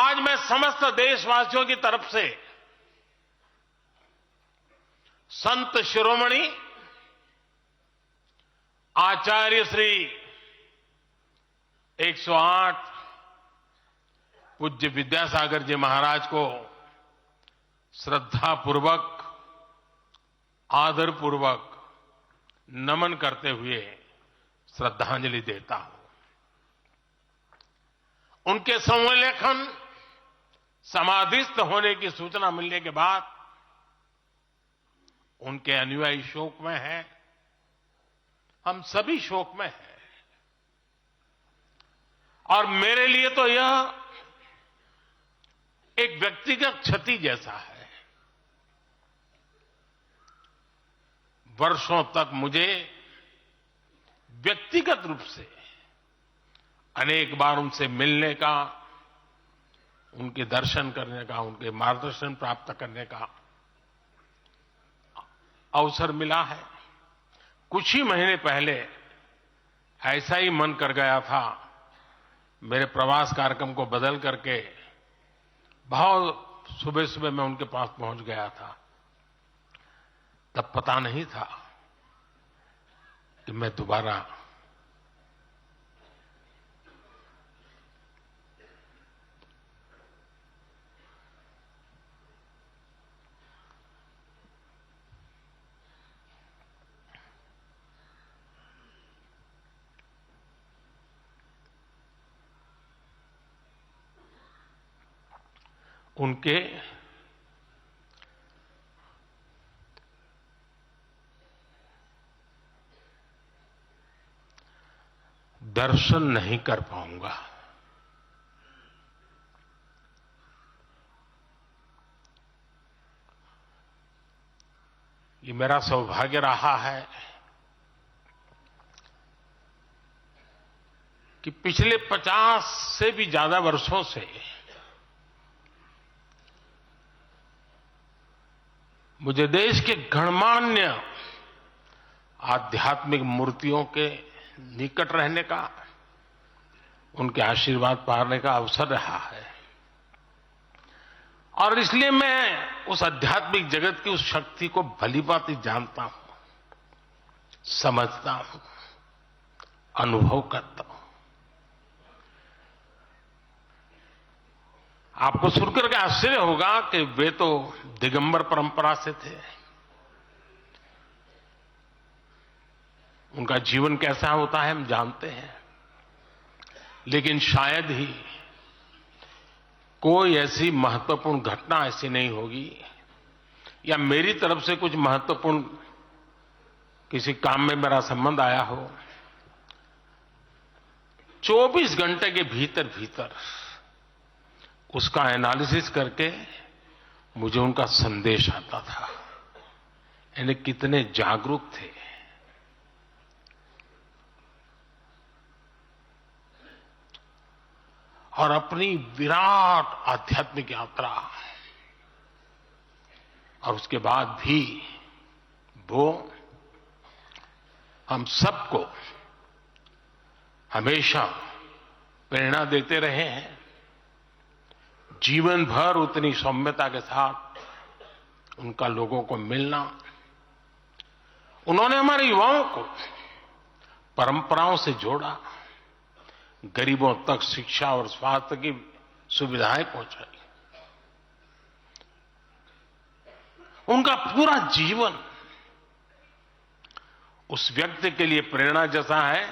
आज मैं समस्त देशवासियों की तरफ से संत शिरोमणि आचार्य श्री 108 पूज्य विद्यासागर जी महाराज को श्रद्धापूर्वक, आदरपूर्वक नमन करते हुए श्रद्धांजलि देता हूं। उनके संलेखन समाधिस्थ होने की सूचना मिलने के बाद उनके अनुयायी शोक में हैं, हम सभी शोक में हैं। और मेरे लिए तो यह एक व्यक्तिगत क्षति जैसा है। वर्षों तक मुझे व्यक्तिगत रूप से अनेक बार उनसे मिलने का, उनके दर्शन करने का, उनके मार्गदर्शन प्राप्त करने का अवसर मिला है। कुछ ही महीने पहले ऐसा ही मन कर गया था, मेरे प्रवास कार्यक्रम को बदल करके बहुत सुबह सुबह मैं उनके पास पहुंच गया था। तब पता नहीं था कि मैं दोबारा उनके दर्शन नहीं कर पाऊंगा। ये मेरा सौभाग्य रहा है कि पिछले 50 से भी ज्यादा वर्षों से मुझे देश के गणमान्य आध्यात्मिक मूर्तियों के निकट रहने का, उनके आशीर्वाद पाने का अवसर रहा है। और इसलिए मैं उस आध्यात्मिक जगत की उस शक्ति को भलीभांति जानता हूं, समझता हूं, अनुभव करता हूं। आपको सुनकर के आश्चर्य होगा कि वे तो दिगंबर परंपरा से थे। उनका जीवन कैसा होता है हम जानते हैं, लेकिन शायद ही कोई ऐसी महत्वपूर्ण घटना ऐसी नहीं होगी या मेरी तरफ से कुछ महत्वपूर्ण किसी काम में मेरा संबंध आया हो, 24 घंटे के भीतर भीतर उसका एनालिसिस करके मुझे उनका संदेश आता था। यानी कितने जागरूक थे। और अपनी विराट आध्यात्मिक यात्रा और उसके बाद भी वो हम सबको हमेशा प्रेरणा देते रहे हैं। जीवन भर उतनी सौम्यता के साथ उनका लोगों को मिलना, उन्होंने हमारे युवाओं को परंपराओं से जोड़ा, गरीबों तक शिक्षा और स्वास्थ्य की सुविधाएं पहुंचाई। उनका पूरा जीवन उस व्यक्ति के लिए प्रेरणा जैसा है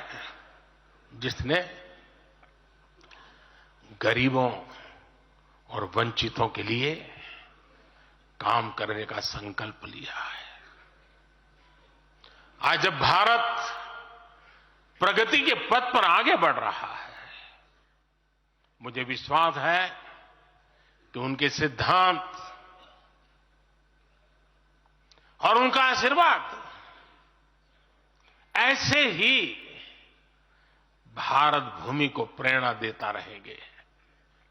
जिसने गरीबों और वंचितों के लिए काम करने का संकल्प लिया है। आज जब भारत प्रगति के पथ पर आगे बढ़ रहा है, मुझे विश्वास है कि उनके सिद्धांत और उनका आशीर्वाद ऐसे ही भारत भूमि को प्रेरणा देता रहेंगे।